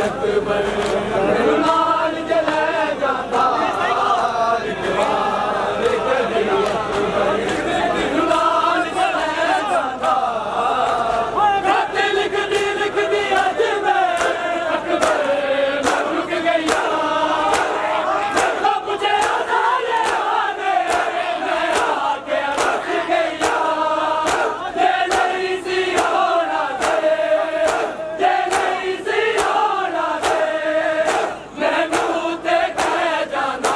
अकबर मैनू नाल चले जांदा एक बार कदी अकबर मैनू नाल चले जांदा खत लिखदी अज मैं अकबर मैं रुक गईया मुझे सारे आने मैं आके रुक गईया जे नहीं सी होना दे जे नहीं सी होना दे मैनू ते कह जाना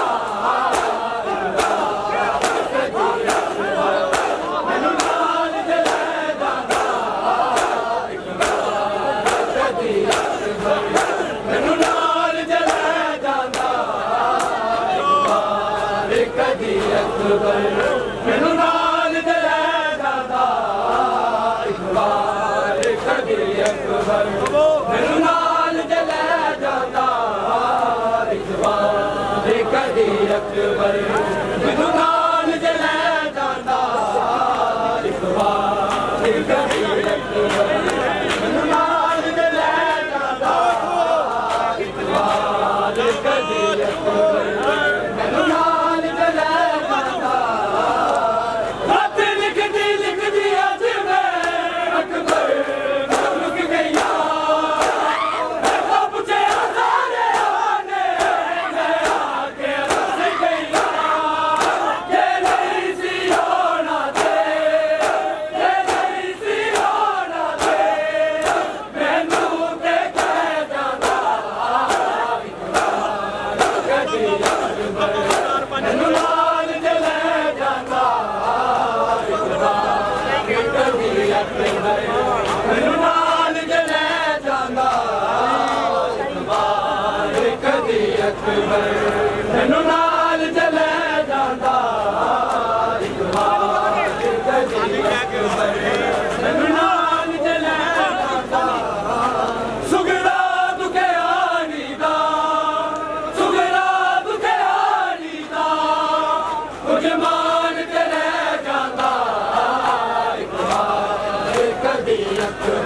मैनू नाल चले जाना एक बार कदी अकबर मैनू नाल चले जाना एक बार कदी अकबर मैनू नाल चले जाना एक बार कदी अकबर मैनू नाल चले जाना एक बार कदी अकबर मैनू नाल चले जाना एक बार कदी अकबर मैनू नाल चले जाना एक बार कदी अकबर मैनू नाल चले जाना खत लिखदी अज मैं अकबर मैं रुक गईया मुझे सारे आने मैं आके रुक गईया जे नहीं सी होना दे जे नहीं सी होना दे मैनू ते कह जाना एक बार कदी अकबर मैनू नाल चले जाना एक बार कदी अकबर मैनू नाल चले जाना एक बार कदी अकबर मैनू नाल चले जाना एक बार कदी अकबर मैनू नाल चले जाना सुगड़ा दुखे आनी दा सुगड़ा दुखे आनी दा कुछ मान चले जाना एक बार कदी अकबर